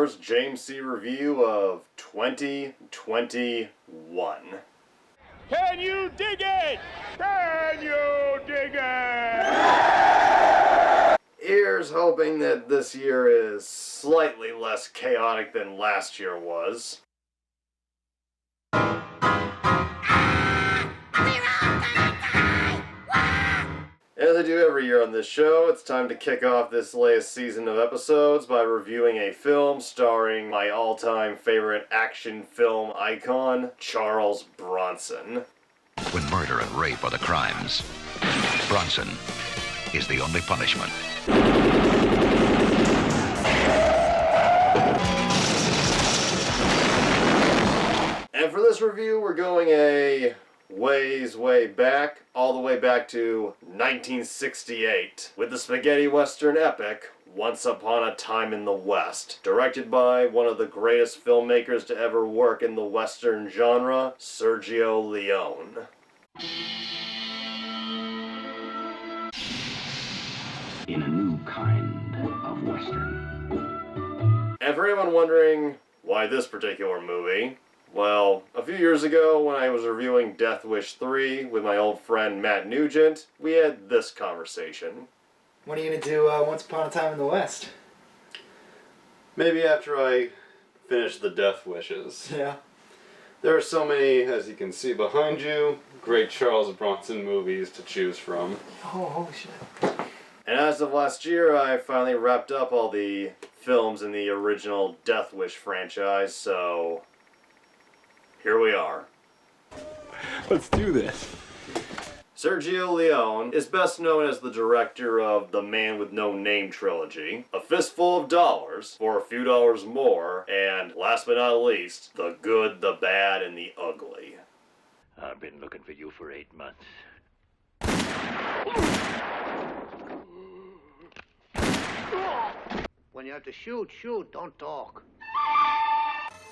first JMC review of 2021. Can you dig it? Can you dig it? Here's hoping that this year is slightly less chaotic than last year was. As I do every year on this show, it's time to kick off this latest season of episodes by reviewing a film starring my all-time favorite action film icon, Charles Bronson. When murder and rape are the crimes, Bronson is the only punishment. And for this review, we're going a way back, all the way back to 1968, with the spaghetti western epic, Once Upon a Time in the West, directed by one of the greatest filmmakers to ever work in the western genre, Sergio Leone. In a new kind of western. And for anyone wondering why this particular movie, well, a few years ago when I was reviewing Death Wish 3 with my old friend Matt Nugent, we had this conversation. When are you going to do Once Upon a Time in the West? Maybe after I finish the Death Wishes. Yeah. There are so many, as you can see behind you, great Charles Bronson movies to choose from. Oh, holy shit. And as of last year, I finally wrapped up all the films in the original Death Wish franchise, so here we are. Let's do this. Sergio Leone is best known as the director of the Man with No Name trilogy, A Fistful of Dollars for a Few Dollars More, and last but not least, The Good, the Bad, and the Ugly. I've been looking for you for 8 months. When you have to shoot, don't talk.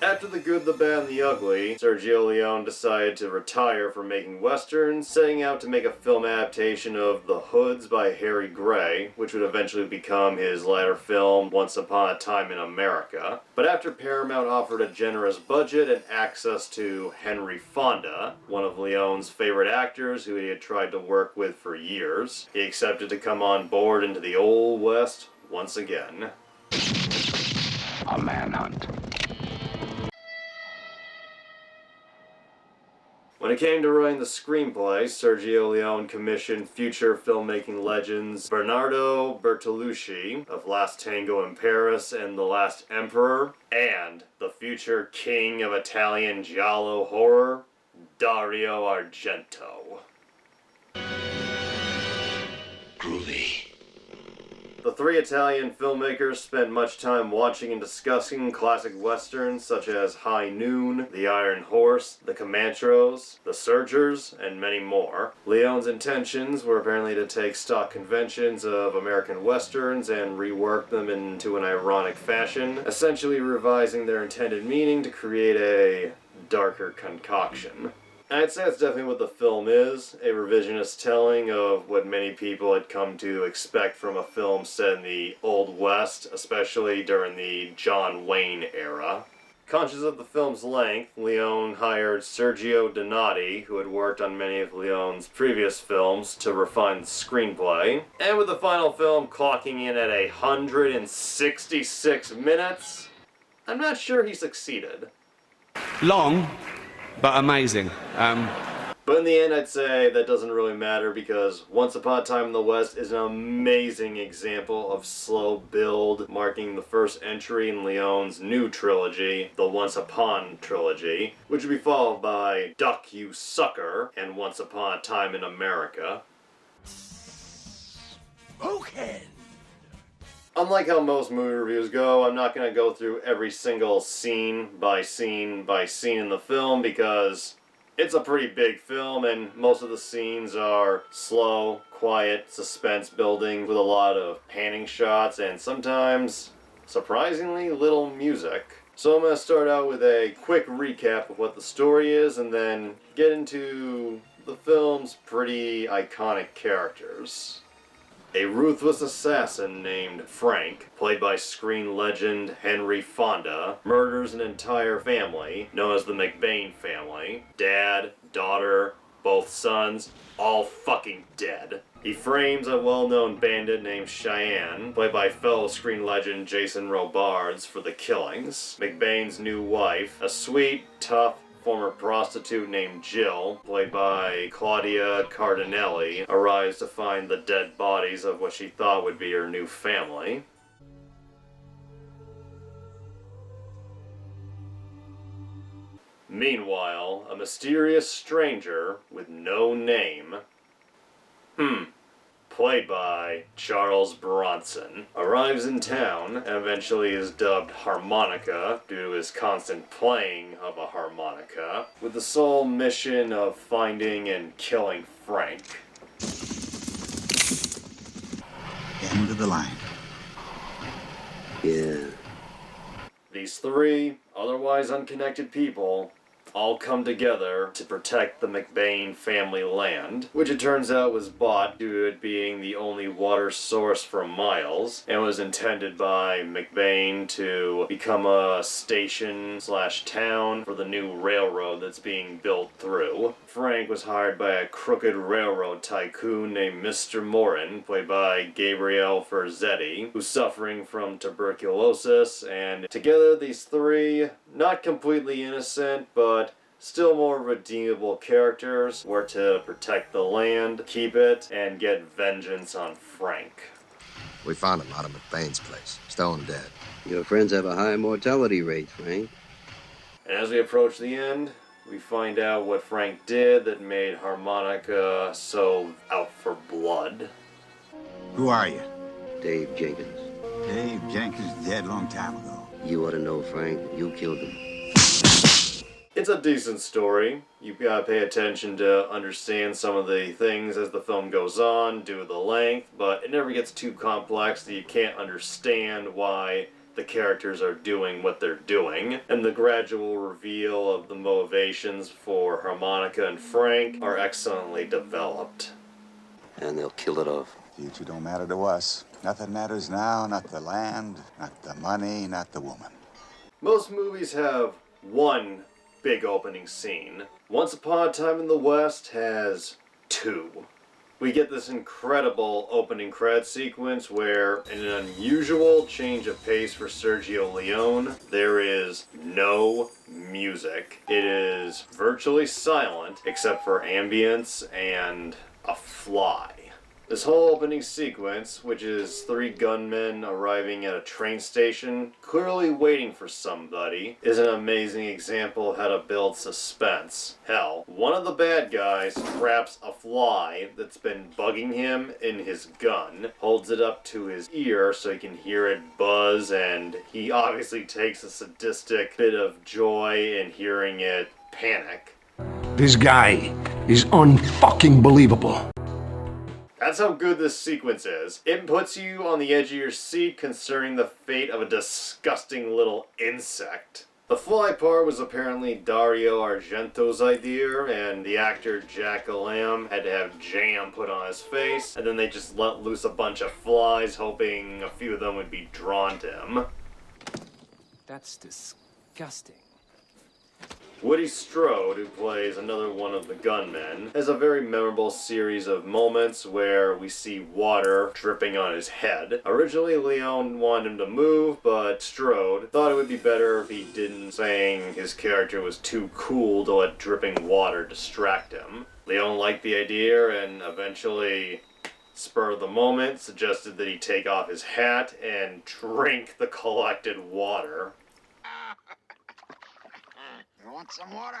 After The Good, the Bad, and the Ugly, Sergio Leone decided to retire from making westerns, setting out to make a film adaptation of The Hoods by Harry Gray, which would eventually become his latter film, Once Upon a Time in America. But after Paramount offered a generous budget and access to Henry Fonda, one of Leone's favorite actors who he had tried to work with for years, he accepted to come on board into the Old West once again. A manhunt. When it came to writing the screenplay, Sergio Leone commissioned future filmmaking legends Bernardo Bertolucci of Last Tango in Paris and The Last Emperor, and the future king of Italian giallo horror, Dario Argento. Groovy. The three Italian filmmakers spent much time watching and discussing classic westerns such as High Noon, The Iron Horse, The Comanches, The Searchers, and many more. Leone's intentions were apparently to take stock conventions of American westerns and rework them into an ironic fashion, essentially revising their intended meaning to create a darker concoction. I'd say that's definitely what the film is, a revisionist telling of what many people had come to expect from a film set in the Old West, especially during the John Wayne era. Conscious of the film's length, Leone hired Sergio Donati, who had worked on many of Leone's previous films, to refine the screenplay. And with the final film clocking in at 166 minutes, I'm not sure he succeeded. Long, but amazing. But in the end, I'd say that doesn't really matter because Once Upon a Time in the West is an amazing example of slow build, marking the first entry in Leone's new trilogy, the Once Upon trilogy, which would be followed by Duck You Sucker and Once Upon a Time in America. Okay. Unlike how most movie reviews go, I'm not going to go through every single scene by scene by scene in the film because it's a pretty big film and most of the scenes are slow, quiet, suspense building with a lot of panning shots and sometimes, surprisingly, little music. So I'm going to start out with a quick recap of what the story is and then get into the film's pretty iconic characters. A ruthless assassin named Frank, played by screen legend Henry Fonda, murders an entire family, known as the McBain family. Dad, daughter, both sons, all fucking dead. He frames a well-known bandit named Cheyenne, played by fellow screen legend Jason Robards, for the killings. McBain's new wife, a sweet, tough, former prostitute named Jill, played by Claudia Cardinale, arrives to find the dead bodies of what she thought would be her new family. Meanwhile, a mysterious stranger with no name, played by Charles Bronson, arrives in town and eventually is dubbed Harmonica due to his constant playing of a harmonica, with the sole mission of finding and killing Frank. End of the line. Yeah. These three, otherwise unconnected people, all come together to protect the McBain family land, which it turns out was bought due to it being the only water source for miles, and was intended by McBain to become a station/town for the new railroad that's being built through. Frank was hired by a crooked railroad tycoon named Mr. Morin, played by Gabriel Ferzetti, who's suffering from tuberculosis, and together these three, not completely innocent, but still more redeemable characters, were to protect the land, keep it, and get vengeance on Frank. We found him out of McBain's place, stone dead. Your friends have a high mortality rate, Frank. And as we approach the end, we find out what Frank did that made Harmonica so out for blood. Who are you? Dave Jenkins. Dave Jenkins dead long time ago. You ought to know, Frank. You killed him. It's a decent story. You gotta pay attention to understand some of the things as the film goes on, due to the length, but it never gets too complex that you can't understand why the characters are doing what they're doing. And the gradual reveal of the motivations for Harmonica and Frank are excellently developed. And they'll kill it off. Future don't matter to us. Nothing matters now, not the land, not the money, not the woman. Most movies have one big opening scene. Once Upon a Time in the West has two. We get this incredible opening credit sequence where, in an unusual change of pace for Sergio Leone, there is no music. It is virtually silent except for ambience and a fly. This whole opening sequence, which is three gunmen arriving at a train station, clearly waiting for somebody, is an amazing example of how to build suspense. Hell, one of the bad guys traps a fly that's been bugging him in his gun, holds it up to his ear so he can hear it buzz, and he obviously takes a sadistic bit of joy in hearing it panic. This guy is unfucking believable. That's how good this sequence is. It puts you on the edge of your seat concerning the fate of a disgusting little insect. The fly part was apparently Dario Argento's idea, and the actor Jack Lamb had to have jam put on his face, and then they just let loose a bunch of flies, hoping a few of them would be drawn to him. That's disgusting. Woody Strode, who plays another one of the gunmen, has a very memorable series of moments where we see water dripping on his head. Originally, Leone wanted him to move, but Strode thought it would be better if he didn't, saying his character was too cool to let dripping water distract him. Leone liked the idea and eventually, spur of the moment, suggested that he take off his hat and drink the collected water. You want some water?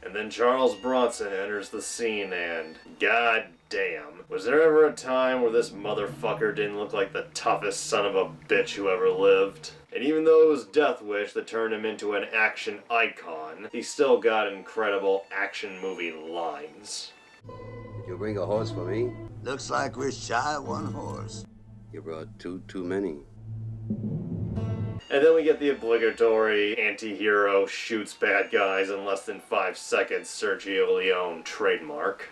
And then Charles Bronson enters the scene and, god damn, was there ever a time where this motherfucker didn't look like the toughest son of a bitch who ever lived? And even though it was Death Wish that turned him into an action icon, he still got incredible action movie lines. Did you bring a horse for me? Looks like we're shy of one horse. You brought too many. And then we get the obligatory anti-hero shoots bad guys in less than 5 seconds Sergio Leone trademark.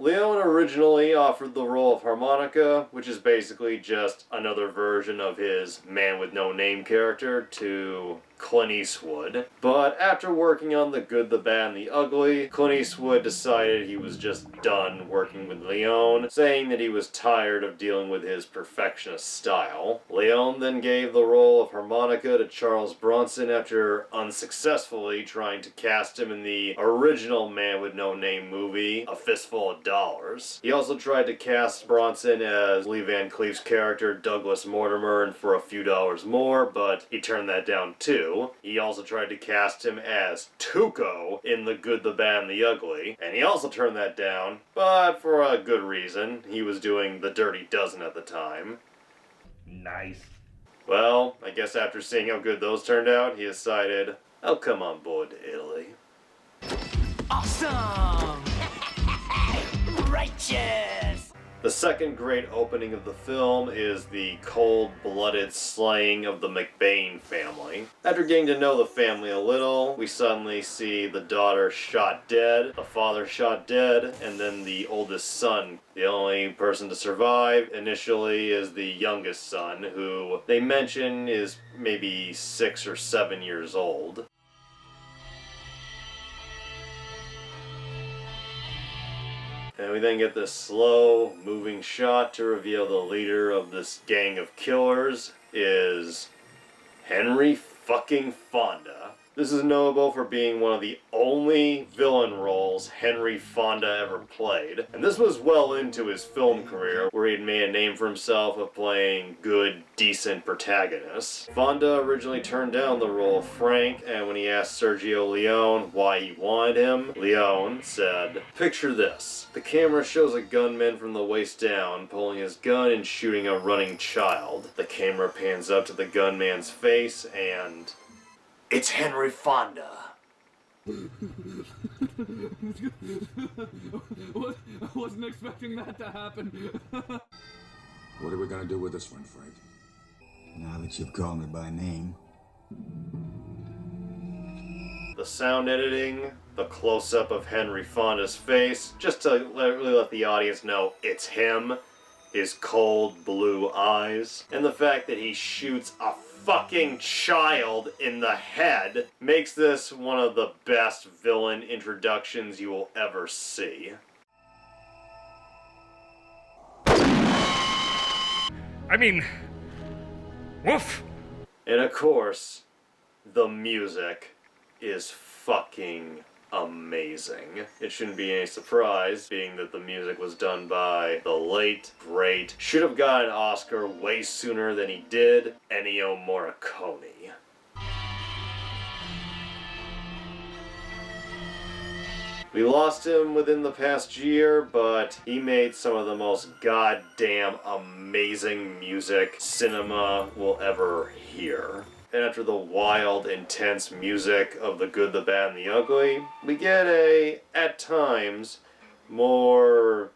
Leone originally offered the role of Harmonica, which is basically just another version of his man with no name character, to Clint Eastwood. But after working on The Good, the Bad, and the Ugly, Clint Eastwood decided he was just done working with Leone, saying that he was tired of dealing with his perfectionist style. Leone then gave the role of Harmonica to Charles Bronson after unsuccessfully trying to cast him in the original Man with No Name movie, A Fistful of Dollars. He also tried to cast Bronson as Lee Van Cleef's character, Douglas Mortimer, and For a Few Dollars More, but he turned that down too. He also tried to cast him as Tuco in The Good, the Bad, and the Ugly, and he also turned that down, but for a good reason. He was doing The Dirty Dozen at the time. Nice. Well, I guess after seeing how good those turned out, he decided, I'll come on board to Italy. Awesome! Righteous! The second great opening of the film is the cold-blooded slaying of the McBain family. After getting to know the family a little, we suddenly see the daughter shot dead, the father shot dead, and then the oldest son. The only person to survive initially is the youngest son, who they mention is maybe 6 or 7 years old. And we then get this slow moving shot to reveal the leader of this gang of killers is Henry fucking Fonda. This is notable for being one of the only villain roles Henry Fonda ever played. And this was well into his film career, where he had made a name for himself of playing good, decent protagonists. Fonda originally turned down the role of Frank, and when he asked Sergio Leone why he wanted him, Leone said, "Picture this. The camera shows a gunman from the waist down, pulling his gun and shooting a running child. The camera pans up to the gunman's face, and it's Henry Fonda." I wasn't expecting that to happen. What are we gonna do with this one, Frank? Now that you've called me by name. The sound editing, the close-up of Henry Fonda's face, just to really let the audience know it's him, his cold blue eyes, and the fact that he shoots a fucking child in the head makes this one of the best villain introductions you will ever see. I mean, woof! And of course, the music is fucking amazing. It shouldn't be any surprise, being that the music was done by the late, great, should have got an Oscar way sooner than he did, Ennio Morricone. We lost him within the past year, but he made some of the most goddamn amazing music cinema will ever hear. And after the wild, intense music of The Good, the Bad, and the Ugly, we get a, at times, more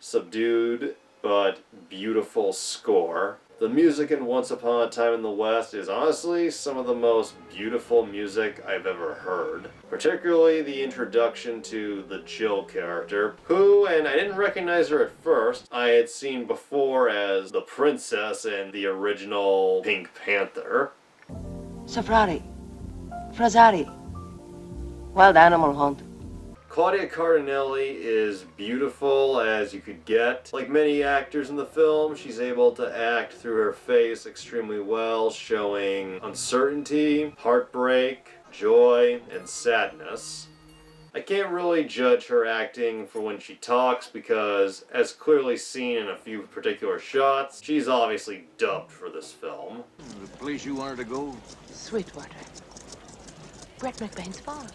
subdued but beautiful score. The music in Once Upon a Time in the West is honestly some of the most beautiful music I've ever heard. Particularly the introduction to the Jill character, who, and I didn't recognize her at first, I had seen before as the princess in the original Pink Panther. Safari. Frazzari. Wild animal hunt. Claudia Cardinale is beautiful as you could get. Like many actors in the film, she's able to act through her face extremely well, showing uncertainty, heartbreak, joy, and sadness. I can't really judge her acting for when she talks because, as clearly seen in a few particular shots, she's obviously dubbed for this film. The place you wanted to go? Sweetwater. Brett McBain's farm.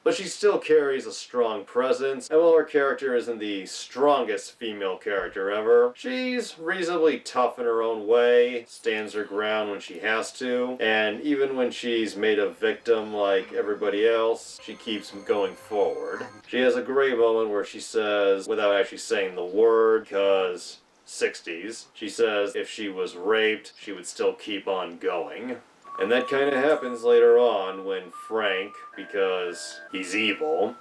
But she still carries a strong presence, and while her character isn't the strongest female character ever, she's reasonably tough in her own way, stands her ground when she has to, and even when she's made a victim like everybody else, she keeps going forward. She has a great moment where she says, without actually saying the word, because 60s, she says if she was raped, she would still keep on going. And that kind of happens later on when Frank, because he's evil,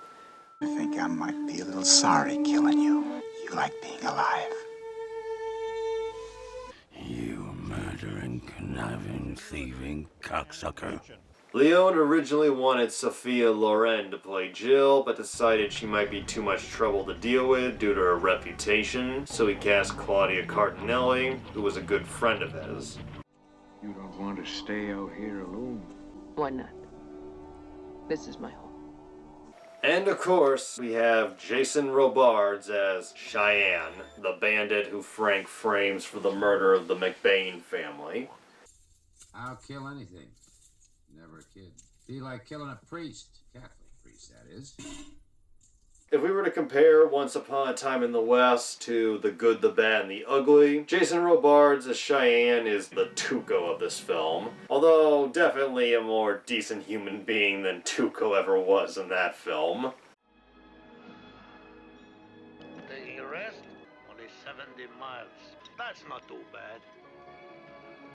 I think I might be a little sorry killing you. You like being alive. You murdering, conniving, thieving cocksucker. Leone originally wanted Sophia Loren to play Jill, but decided she might be too much trouble to deal with due to her reputation, so he cast Claudia Cardinale, who was a good friend of his. You don't want to stay out here alone? Why not? This is my home. And of course, we have Jason Robards as Cheyenne, the bandit who Frank frames for the murder of the McBain family. I'll kill anything. Never a kid. Be like killing a priest. Catholic priest, that is. If we were to compare Once Upon a Time in the West to The Good, the Bad, and the Ugly, Jason Robards as Cheyenne is the Tuco of this film. Although, definitely a more decent human being than Tuco ever was in that film. Taking a rest? Only 70 miles. That's not too bad.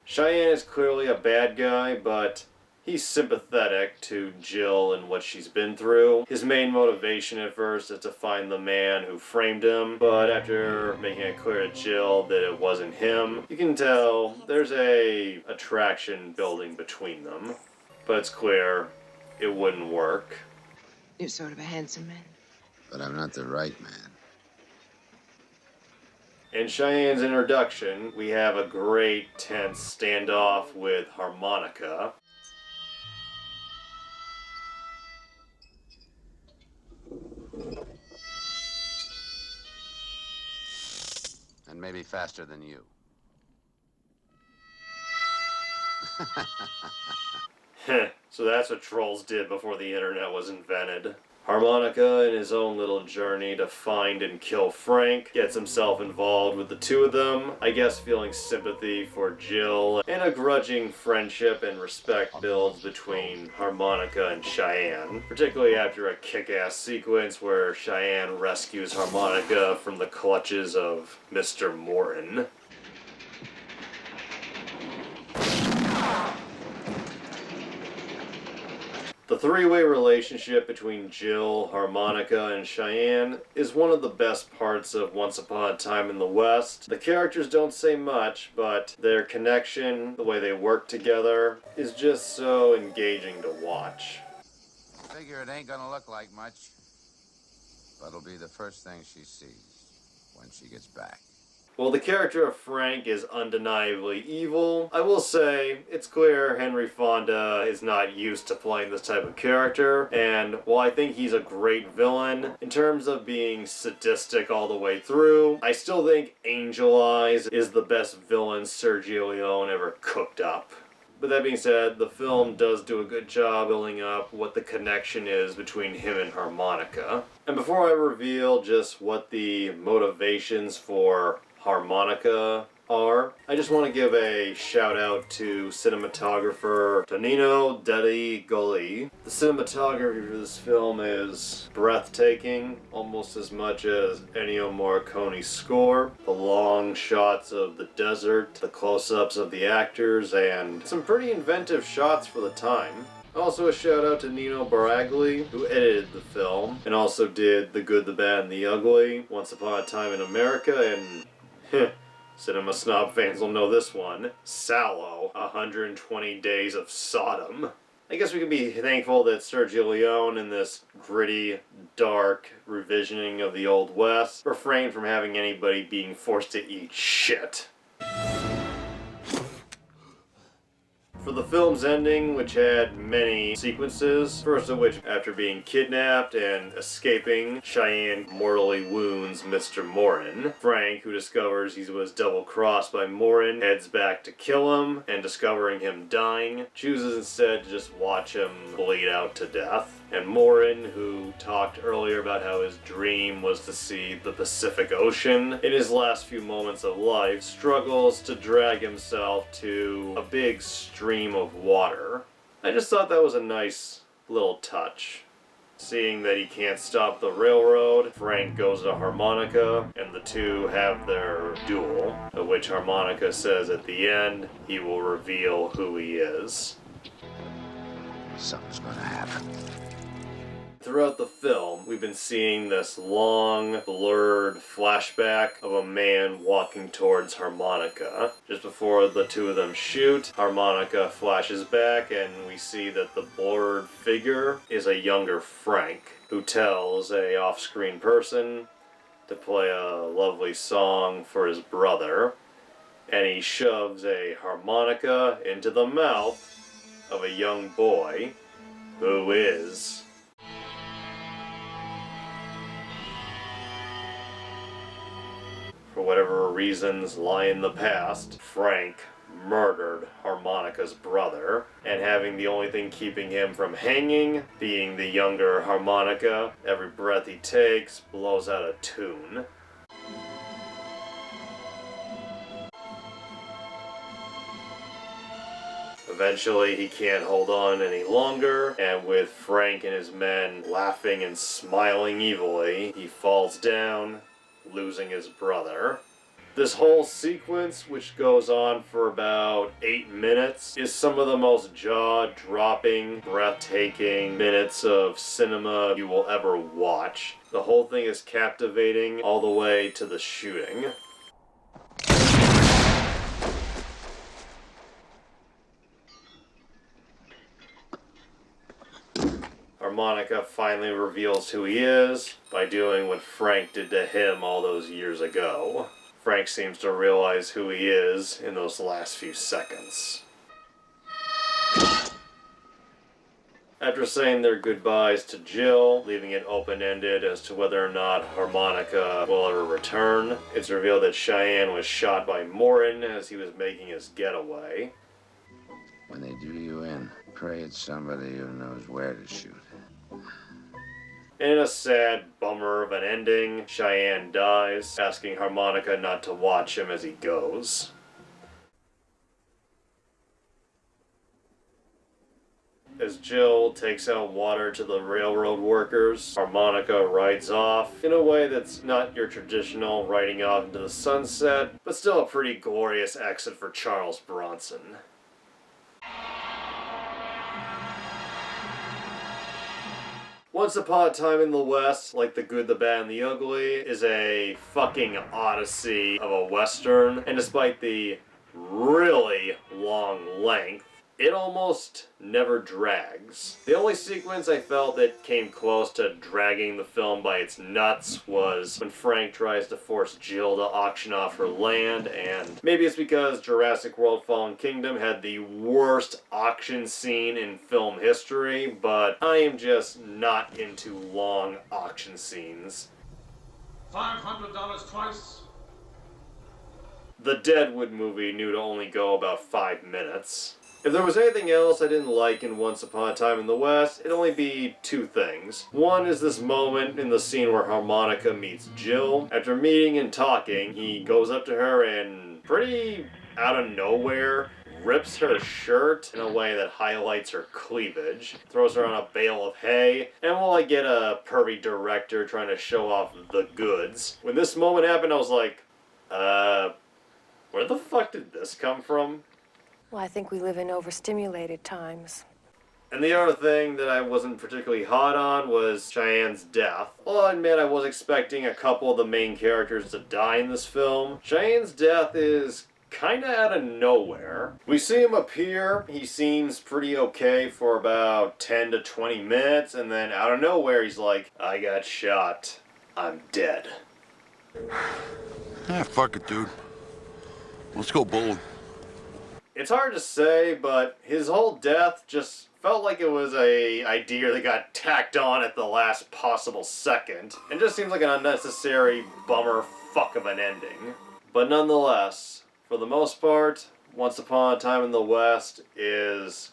Cheyenne is clearly a bad guy, but he's sympathetic to Jill and what she's been through. His main motivation at first is to find the man who framed him, but after making it clear to Jill that it wasn't him, you can tell there's a attraction building between them. But it's clear it wouldn't work. You're sort of a handsome man. But I'm not the right man. In Cheyenne's introduction, we have a great tense standoff with harmonica. And maybe faster than you. So that's what trolls did before the internet was invented. Harmonica, in his own little journey to find and kill Frank, gets himself involved with the two of them, I guess feeling sympathy for Jill, and a grudging friendship and respect builds between Harmonica and Cheyenne, particularly after a kick-ass sequence where Cheyenne rescues Harmonica from the clutches of Mr. Morin. The three-way relationship between Jill, Harmonica, and Cheyenne is one of the best parts of Once Upon a Time in the West. The characters don't say much, but their connection, the way they work together, is just so engaging to watch. Figure it ain't gonna look like much, but it'll be the first thing she sees when she gets back. While the character of Frank is undeniably evil, I will say it's clear Henry Fonda is not used to playing this type of character, and while I think he's a great villain, in terms of being sadistic all the way through, I still think Angel Eyes is the best villain Sergio Leone ever cooked up. But that being said, the film does do a good job building up what the connection is between him and Harmonica. And before I reveal just what the motivations for Harmonica are, I just want to give a shout out to cinematographer Tonino Detti-Goli. The cinematography for this film is breathtaking, almost as much as Ennio Morricone's score. The long shots of the desert, the close-ups of the actors, and some pretty inventive shots for the time. Also a shout out to Nino Baragli, who edited the film, and also did The Good, the Bad, and the Ugly, Once Upon a Time in America, and cinema snob fans will know this one, Sallow, 120 Days of Sodom. I guess we can be thankful that Sergio Leone in this gritty, dark revisioning of the Old West refrained from having anybody being forced to eat shit. For the film's ending, which had many sequences, first of which after being kidnapped and escaping, Cheyenne mortally wounds Mr. Morin. Frank, who discovers he was double-crossed by Morin, heads back to kill him, and discovering him dying, chooses instead to just watch him bleed out to death. And Morin, who talked earlier about how his dream was to see the Pacific Ocean, in his last few moments of life, struggles to drag himself to a big stream of water. I just thought that was a nice little touch. Seeing that he can't stop the railroad, Frank goes to Harmonica, and the two have their duel, at which Harmonica says at the end he will reveal who he is. Something's gonna happen. Throughout the film, we've been seeing this long, blurred flashback of a man walking towards Harmonica. Just before the two of them shoot, Harmonica flashes back and we see that the blurred figure is a younger Frank, who tells a off-screen person to play a lovely song for his brother, and he shoves a harmonica into the mouth of a young boy who is... for whatever reasons lie in the past, Frank murdered Harmonica's brother, and having the only thing keeping him from hanging being the younger Harmonica, every breath he takes blows out a tune. Eventually, he can't hold on any longer, and with Frank and his men laughing and smiling evilly, he falls down, losing his brother. This whole sequence, which goes on for about 8 minutes, is some of the most jaw-dropping, breathtaking minutes of cinema you will ever watch. The whole thing is captivating all the way to the shooting. Harmonica finally reveals who he is by doing what Frank did to him all those years ago. Frank seems to realize who he is in those last few seconds. After saying their goodbyes to Jill, leaving it open-ended as to whether or not Harmonica will ever return, it's revealed that Cheyenne was shot by Morin as he was making his getaway. When they do you in, pray it's somebody who knows where to shoot. In a sad bummer of an ending, Cheyenne dies, asking Harmonica not to watch him as he goes. As Jill takes out water to the railroad workers, Harmonica rides off in a way that's not your traditional riding off into the sunset, but still a pretty glorious exit for Charles Bronson. Once Upon a Time in the West, like The Good, the Bad, and the Ugly, is a fucking odyssey of a western, and despite the really long length, it almost never drags. The only sequence I felt that came close to dragging the film by its nuts was when Frank tries to force Jill to auction off her land, and maybe it's because Jurassic World Fallen Kingdom had the worst auction scene in film history, but I am just not into long auction scenes. $500 twice? The Deadwood movie knew to only go about 5 minutes. If there was anything else I didn't like in Once Upon a Time in the West, it'd only be 2 things. One is this moment in the scene where Harmonica meets Jill. After meeting and talking, he goes up to her and pretty out of nowhere rips her shirt in a way that highlights her cleavage, throws her on a bale of hay, and while I get a pervy director trying to show off the goods, when this moment happened I was like, where the fuck did this come from? Well, I think we live in overstimulated times. And the other thing that I wasn't particularly hot on was Cheyenne's death. Well, I'll admit I was expecting a couple of the main characters to die in this film. Cheyenne's death is kinda out of nowhere. We see him appear, he seems pretty okay for about 10 to 20 minutes, and then out of nowhere he's like, I got shot, I'm dead. Ah, fuck it, dude. Let's go bowling. It's hard to say, but his whole death just felt like it was a idea that got tacked on at the last possible second, and just seems like an unnecessary bummer fuck of an ending. But nonetheless, for the most part, Once Upon a Time in the West is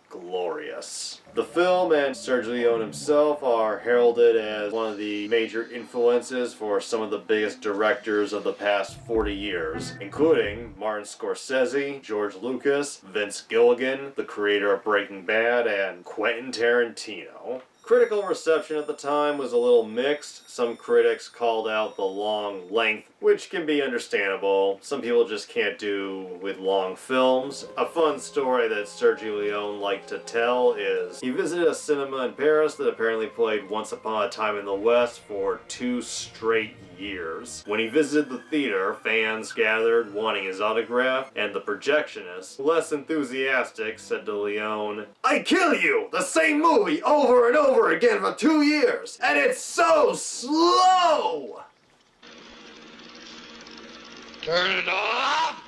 glorious. The film and Sergio Leone himself are heralded as one of the major influences for some of the biggest directors of the past 40 years, including Martin Scorsese, George Lucas, Vince Gilligan, the creator of Breaking Bad, and Quentin Tarantino. Critical reception at the time was a little mixed. Some critics called out the long length, which can be understandable. Some people just can't do with long films. A fun story that Sergio Leone liked to tell is he visited a cinema in Paris that apparently played Once Upon a Time in the West for 2 straight years. When he visited the theater, fans gathered wanting his autograph, and the projectionist, less enthusiastic, said to Leone, "I kill you! The same movie over and over again for 2 years, and it's so slow!" Turn it off!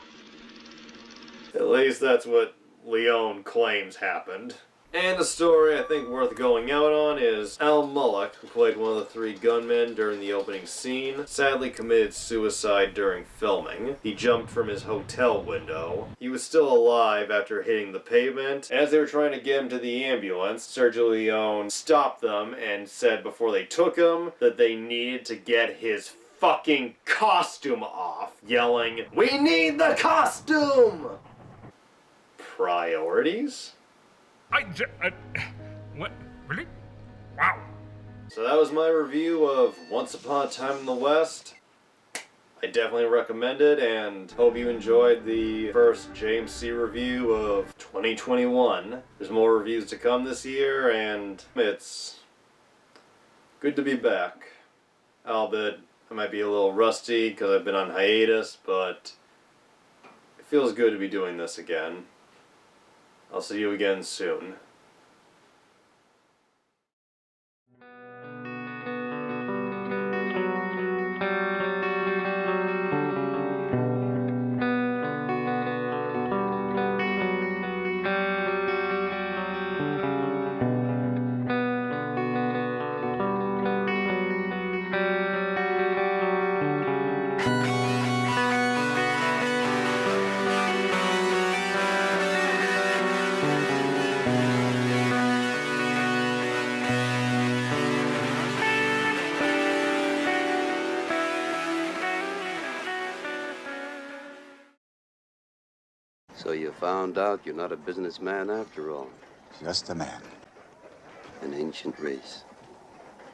At least that's what Leone claims happened. And a story I think worth going out on is Al Mullock, who played one of the 3 gunmen during the opening scene, sadly committed suicide during filming. He jumped from his hotel window. He was still alive after hitting the pavement. As they were trying to get him to the ambulance, Sergio Leone stopped them and said before they took him that they needed to get his fucking costume off, yelling, "We need the costume!" Priorities? What? Really? Wow. So that was my review of Once Upon a Time in the West. I definitely recommend it, and hope you enjoyed the first JMC review of 2021. There's more reviews to come this year, and it's good to be back. Albeit, I might be a little rusty because I've been on hiatus, but it feels good to be doing this again. I'll see you again soon. So you found out you're not a businessman after all. Just a man. An ancient race.